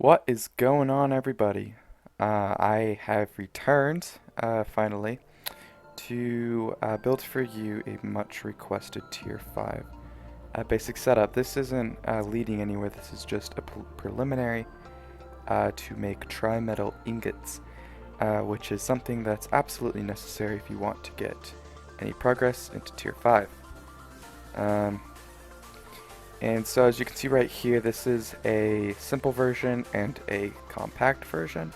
What is going on, everybody? I have returned, finally, to build for you a much requested Tier 5 basic setup. This isn't leading anywhere, this is just a preliminary to make Trimetal Ingots, which is something that's absolutely necessary if you want to get any progress into Tier 5. And so as you can see right here, this is a simple version and a compact version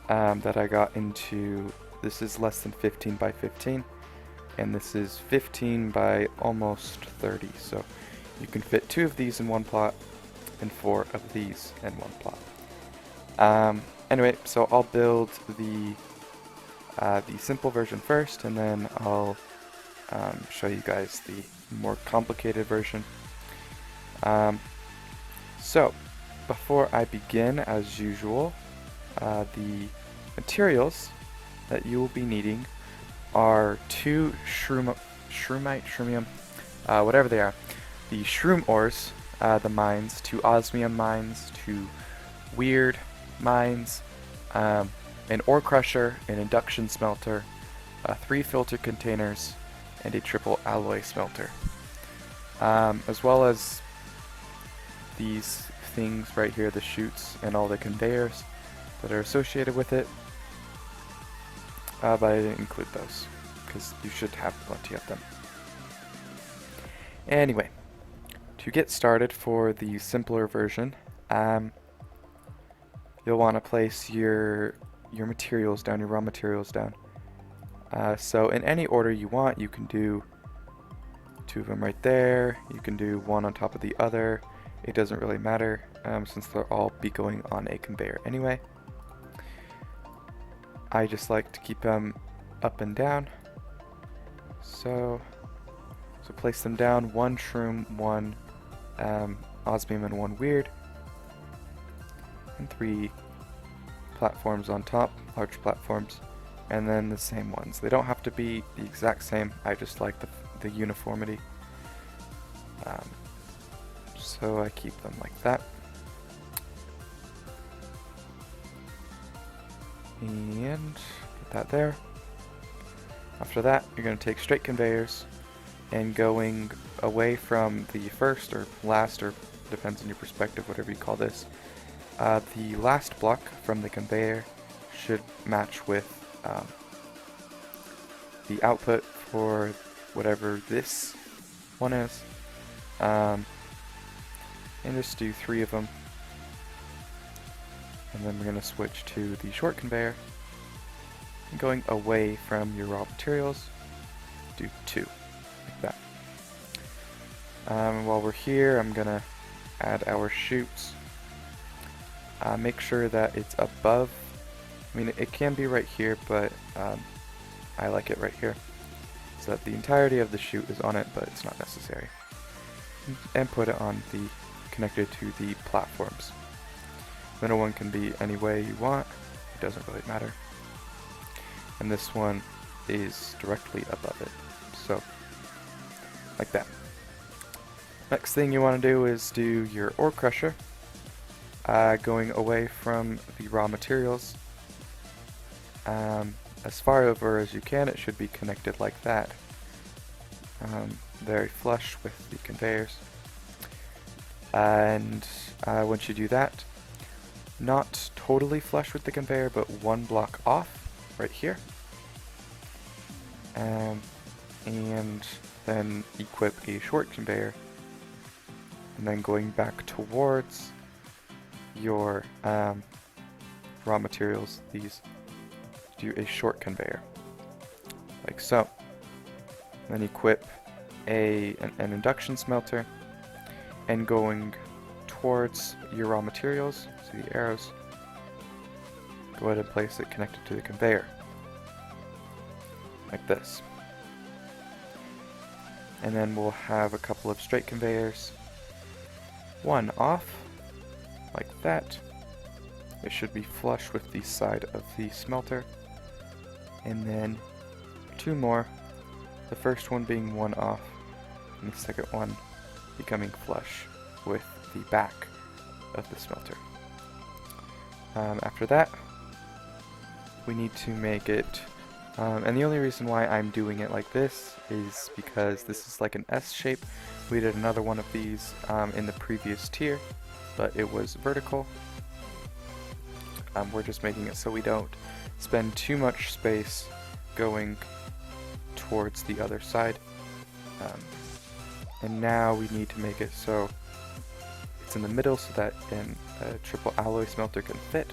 that I got into. This is less than 15 by 15, and this is 15 by almost 30. So you can fit 2 of these in one plot and 4 of these in one plot. Anyway, so I'll build the simple version first, and then I'll show you guys the more complicated version. So, before I begin, as usual, the materials that you will be needing are 2 Shroomite, whatever they are, the Shroom ores, the mines, 2 Osmium Mines, 2 Weird Mines, an ore crusher, an induction smelter, 3 filter containers, and a triple alloy smelter, as well as these things right here, the chutes and all the conveyors that are associated with it, but I didn't include those because you should have plenty of them. Anyway, to get started for the simpler version, you'll want to place your materials down, your raw materials down. So in any order you want, you can do 2 of them right there, you can do 1 on top of the other. It doesn't really matter, since they'll all be going on a conveyor anyway. I just like to keep them up and down. So place them down, 1 shroom, 1 osmium, and 1 weird. And 3 platforms on top, large platforms, and then the same ones. They don't have to be the exact same, I just like the uniformity. So I keep them like that. And get that there. After that, you're going to take straight conveyors and going away from the first or last, or depends on your perspective, whatever you call this. The last block from the conveyor should match with the output for whatever this one is. And just do 3 of them, and then we're going to switch to the short conveyor, and going away from your raw materials, do 2, like that. While we're here, I'm going to add our chutes. Make sure that it's above, I mean it can be right here, but I like it right here, so that the entirety of the chute is on it, but it's not necessary. And put it on the connected to the platforms. Middle one can be any way you want, it doesn't really matter. And this one is directly above it, so like that. Next thing you want to do is do your ore crusher, going away from the raw materials. As far over as you can, it should be connected like that, very flush with the conveyors. And once you do that, not totally flush with the conveyor, but 1 block off right here, and then equip a short conveyor, and then going back towards your raw materials, these, do a short conveyor like so. Then equip an induction smelter, and going towards your raw materials, see the arrows, go ahead and place it connected to the conveyor, like this. And then we'll have a couple of straight conveyors, 1 off, like that. It should be flush with the side of the smelter, and then 2 more, the first one being 1 off, and the second one becoming flush with the back of the smelter. After that, we need to make it, and the only reason why I'm doing it like this is because this is like an S shape. We did another one of these in the previous tier, but it was vertical. We're just making it so we don't spend too much space going towards the other side. And now we need to make it so it's in the middle so that a triple alloy smelter can fit.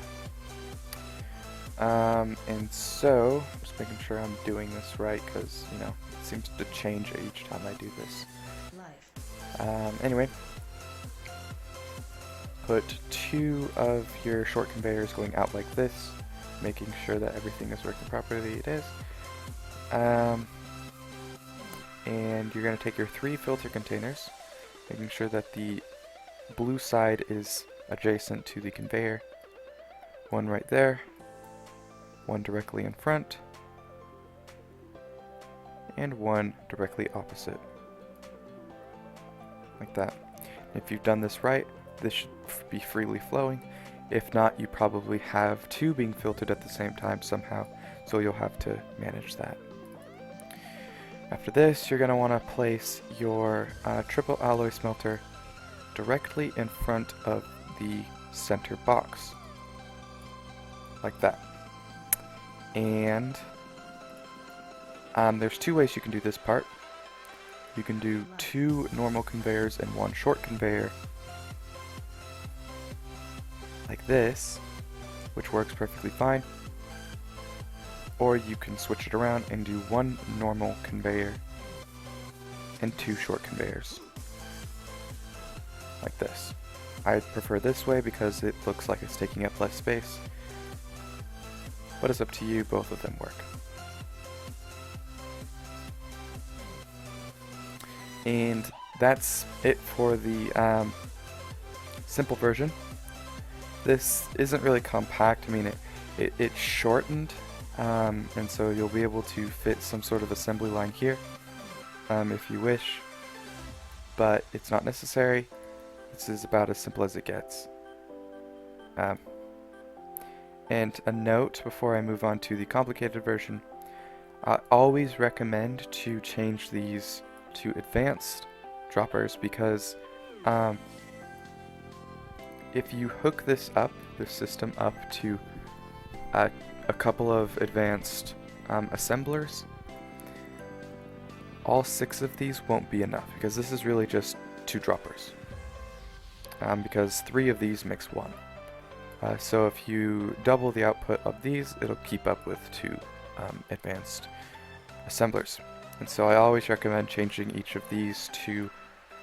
And so, just making sure I'm doing this right, because, you know, it seems to change each time I do this. Anyway, put 2 of your short conveyors going out like this, making sure that everything is working properly. It is. And you're going to take your 3 filter containers, making sure that the blue side is adjacent to the conveyor. 1 right there, 1 directly in front, and 1 directly opposite. Like that. If you've done this right, this should be freely flowing. If not, you probably have 2 being filtered at the same time somehow, so you'll have to manage that. After this, you're going to want to place your triple alloy smelter directly in front of the center box. Like that. And there's 2 ways you can do this part. You can do 2 normal conveyors and 1 short conveyor. Like this, which works perfectly fine. Or you can switch it around and do 1 normal conveyor and 2 short conveyors. Like this. I prefer this way because it looks like it's taking up less space. But it's up to you, both of them work. And that's it for the simple version. This isn't really compact. I mean, it's shortened. And so you'll be able to fit some sort of assembly line here if you wish, but it's not necessary. This is about as simple as it gets. And a note before I move on to the complicated version, I always recommend to change these to advanced droppers, because if you hook this system up to a couple of advanced assemblers, all 6 of these won't be enough, because this is really just 2 droppers, because 3 of these makes 1. So if you double the output of these, it'll keep up with 2 advanced assemblers. And so I always recommend changing each of these to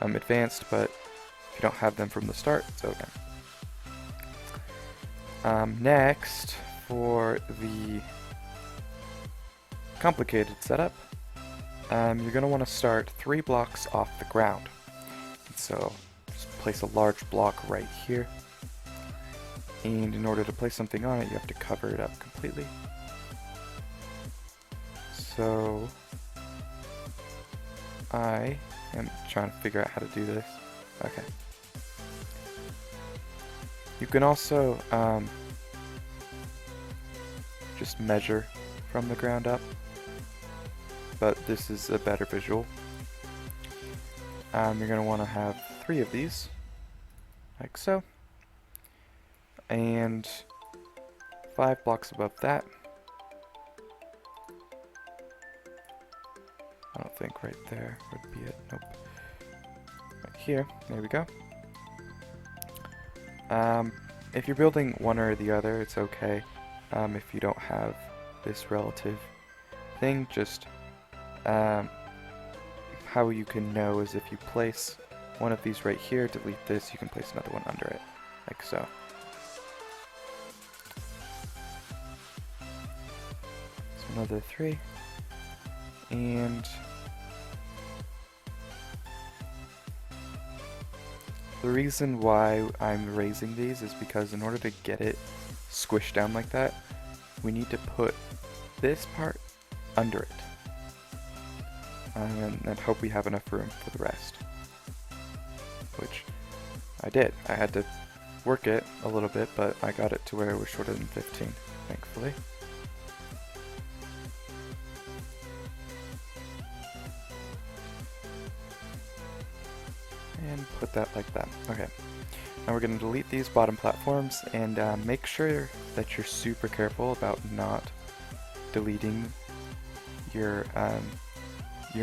advanced, but if you don't have them from the start, it's okay. Next, for the complicated setup, you're going to want to start 3 blocks off the ground. And so just place a large block right here. And in order to place something on it, you have to cover it up completely. So I am trying to figure out how to do this. Okay. You can also just measure from the ground up, but this is a better visual. You're going to want to have 3 of these, like so, and 5 blocks above that. I don't think right there would be it. Nope. Right here. There we go. If you're building one or the other, it's okay. If you don't have this relative thing, just how you can know is if you place one of these right here, delete this, you can place another one under it, like so. So another 3, and the reason why I'm raising these is because in order to get it squished down like that, we need to put this part under it. And hope we have enough room for the rest. Which I did. I had to work it a little bit, but I got it to where it was shorter than 15, thankfully. And put that like that. Okay. Now we're going to delete these bottom platforms and make sure that you're super careful about not deleting your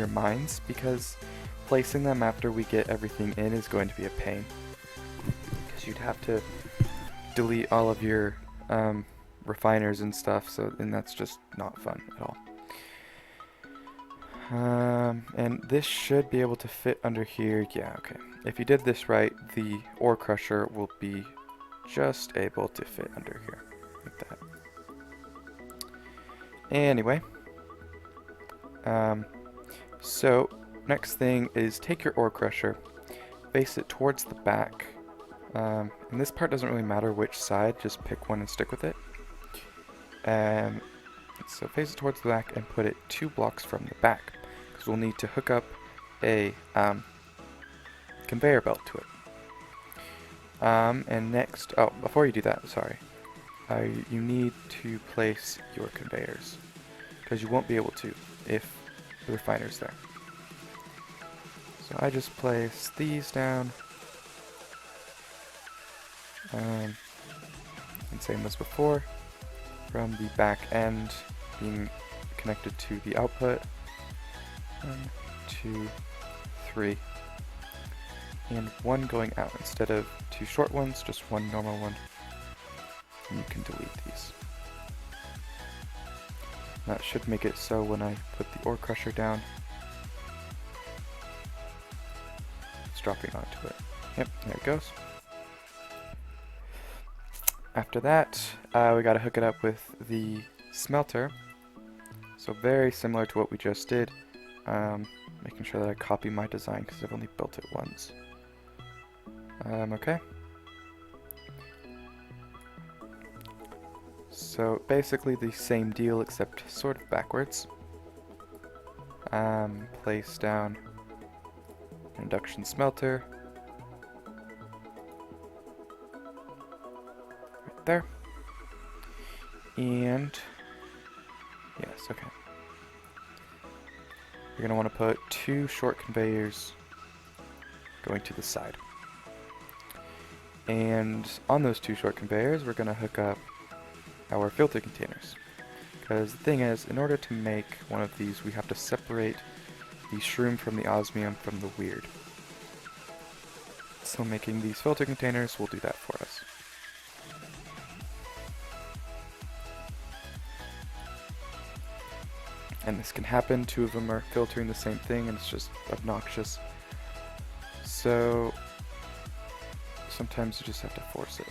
mines, because placing them after we get everything in is going to be a pain. Because you'd have to delete all of your refiners and stuff, and that's just not fun at all. And this should be able to fit under here. Yeah, okay. If you did this right, the ore crusher will be just able to fit under here, like that. Anyway, so next thing is take your ore crusher, face it towards the back. And this part doesn't really matter which side, just pick one and stick with it. So face it towards the back and put it 2 blocks from the back, because we'll need to hook up a conveyor belt to it. And next, oh, before you do that, sorry, you need to place your conveyors, because you won't be able to if the refiner's there. So I just place these down, and same as before, from the back end being connected to the output. 1, 2, 3. And 1 going out instead of 2 short ones, just 1 normal one. And you can delete these. That should make it so when I put the ore crusher down, it's dropping onto it. Yep, there it goes. After that, we gotta hook it up with the smelter. So very similar to what we just did. Making sure that I copy my design because I've only built it once. Okay. So basically the same deal except sort of backwards. Place down an induction smelter. Right there. And yes, okay. You're going to want to put 2 short conveyors going to the side. And on those 2 short conveyors, we're going to hook up our filter containers. Because the thing is, in order to make one of these, we have to separate the shroom from the osmium from the weird. So making these filter containers will do that for us. And this can happen, 2 of them are filtering the same thing and it's just obnoxious. So sometimes you just have to force it.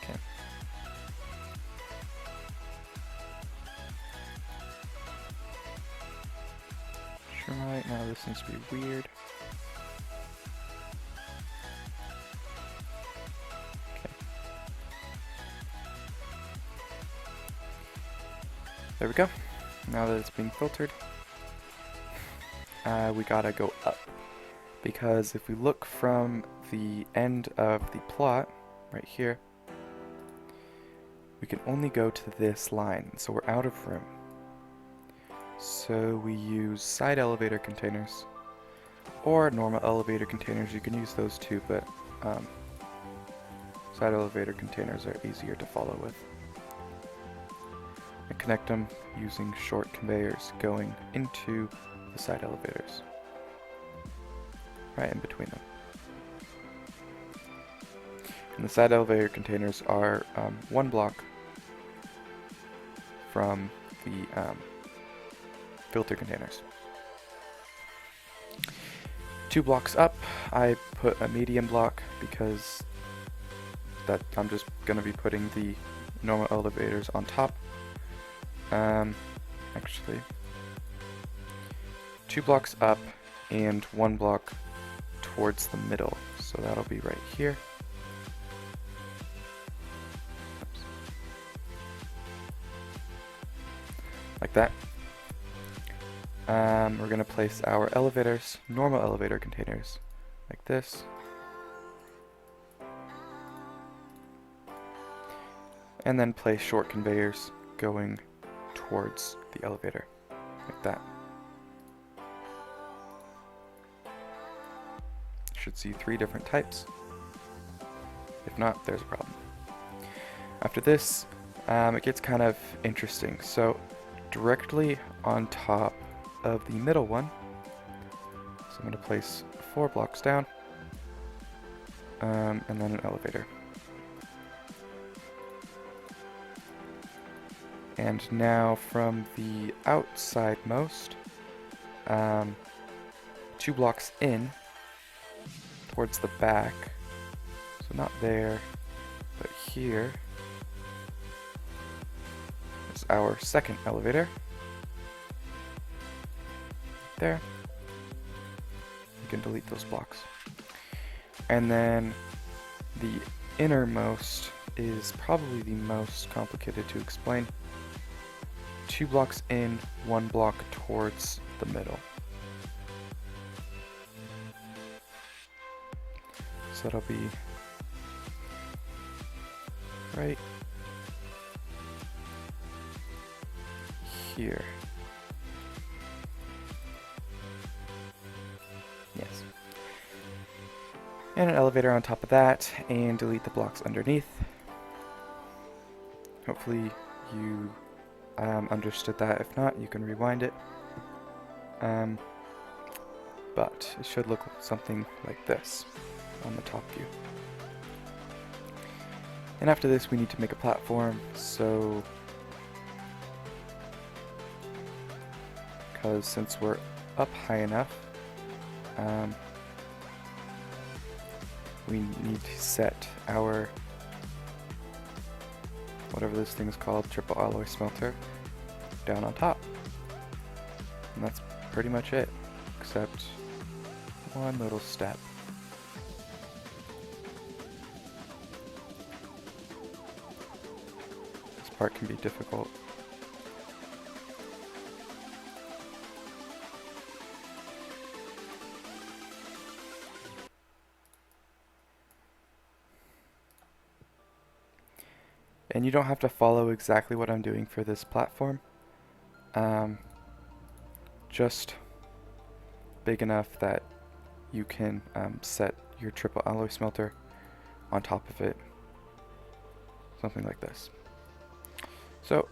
Okay. Shroomite, now this seems to be weird. There we go. Now that it's being filtered, we gotta go up. Because if we look from the end of the plot, right here, we can only go to this line, so we're out of room. So we use side elevator containers, or normal elevator containers. You can use those too, but side elevator containers are easier to follow with. And connect them using short conveyors going into the side elevators, right in between them. And the side elevator containers are 1 block from the filter containers. 2 blocks up, I put a medium block because that I'm just going to be putting the normal elevators on top. Actually, 2 blocks up and 1 block towards the middle, so that'll be right here. Oops. Like that. we're going to place our elevators, normal elevator containers, like this. And then place short conveyors going towards the elevator, like that. You should see 3 different types. If not, there's a problem. After this, it gets kind of interesting. So directly on top of the middle one, so I'm going to place 4 blocks down, and then an elevator. And now from the outside most, 2 blocks in towards the back, so not there, but here is our second elevator. There. You can delete those blocks. And then the innermost is probably the most complicated to explain. 2 blocks in, 1 block towards the middle. So that'll be right here. Yes. And an elevator on top of that, and delete the blocks underneath. Hopefully you understood that. If not, you can rewind it. But it should look something like this on the top view. And after this, we need to make a platform, so because since we're up high enough, we need to set our whatever this thing is called, triple alloy smelter, down on top. And that's pretty much it, except one little step. This part can be difficult. And you don't have to follow exactly what I'm doing for this platform. Just big enough that you can set your triple alloy smelter on top of it. Something like this. So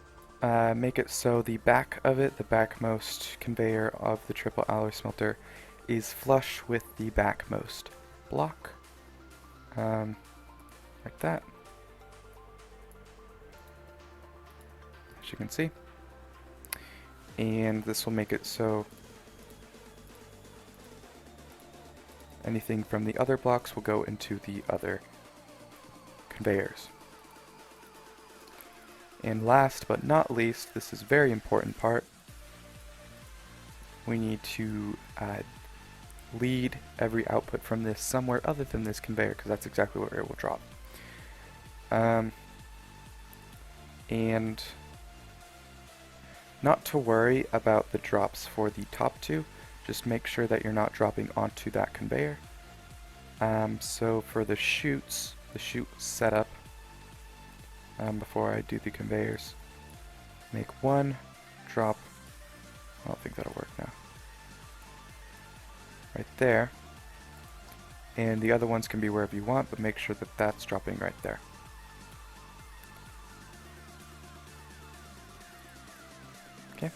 make it so the back of it, the backmost conveyor of the triple alloy smelter, is flush with the backmost block. Like that. As you can see. And this will make it so anything from the other blocks will go into the other conveyors. And last but not least, this is a very important part, we need to lead every output from this somewhere other than this conveyor, because that's exactly where it will drop. And not to worry about the drops for the top 2, just make sure that you're not dropping onto that conveyor. So for the chutes, the chute setup, before I do the conveyors, make 1 drop, I don't think that'll work now, right there, and the other ones can be wherever you want, but make sure that that's dropping right there. Okay.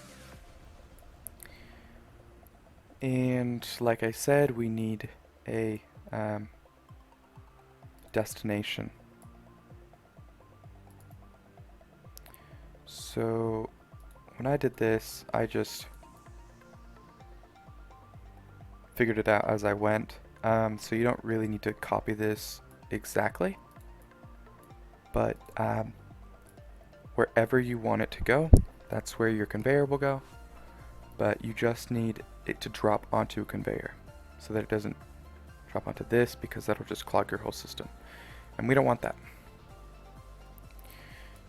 And like I said, we need a destination. So when I did this, I just figured it out as I went. So you don't really need to copy this exactly, but wherever you want it to go, that's where your conveyor will go. But you just need it to drop onto a conveyor so that it doesn't drop onto this, because that'll just clog your whole system, and we don't want that.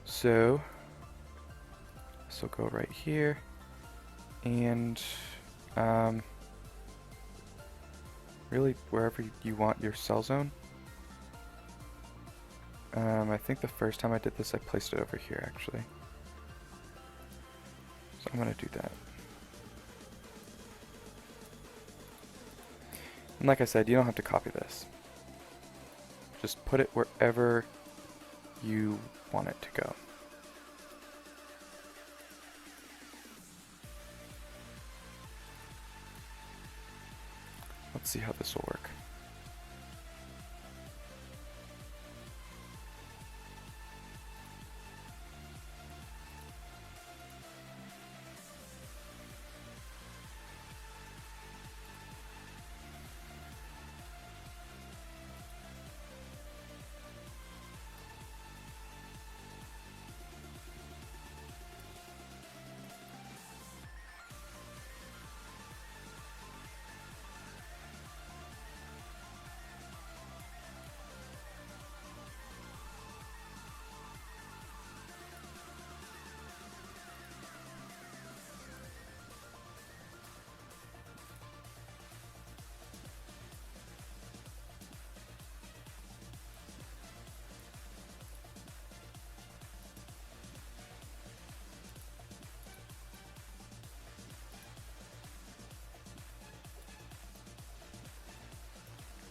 So this will go right here, and Really, wherever you want your cell zone. I think the first time I did this, I placed it over here, actually. So I'm going to do that. And like I said, you don't have to copy this. Just put it wherever you want it to go. Let's see how this will work.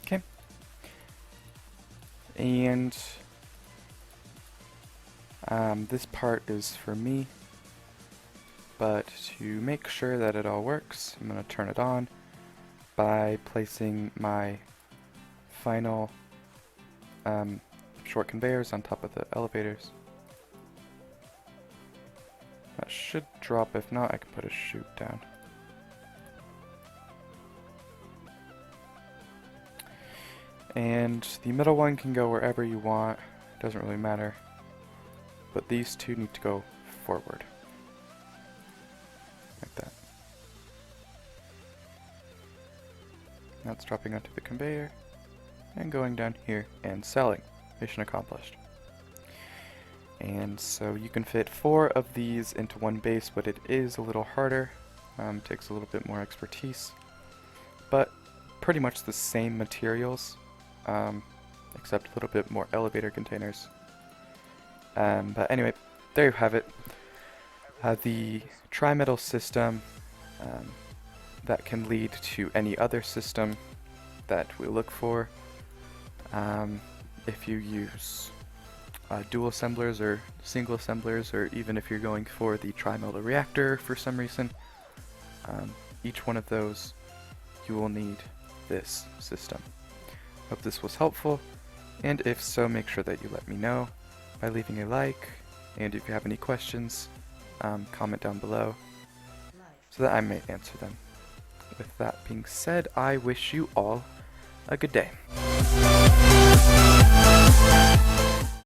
Okay. And this part is for me, but to make sure that it all works, I'm going to turn it on by placing my final short conveyors on top of the elevators. That should drop. If not, I can put a chute down. And the middle one can go wherever you want, doesn't really matter. But these two need to go forward. Like that. That's dropping onto the conveyor and going down here and selling. Mission accomplished. And so you can fit 4 of these into one base, but it is a little harder. Takes a little bit more expertise. But pretty much the same materials. Except a little bit more elevator containers. But anyway, there you have it. The Trimetal system that can lead to any other system that we look for. If you use dual assemblers or single assemblers, or even if you're going for the Trimetal reactor for some reason, each one of those you will need this system. Hope this was helpful, and if so, make sure that you let me know by leaving a like, and if you have any questions, comment down below so that I may answer them. With that being said, I wish you all a good day.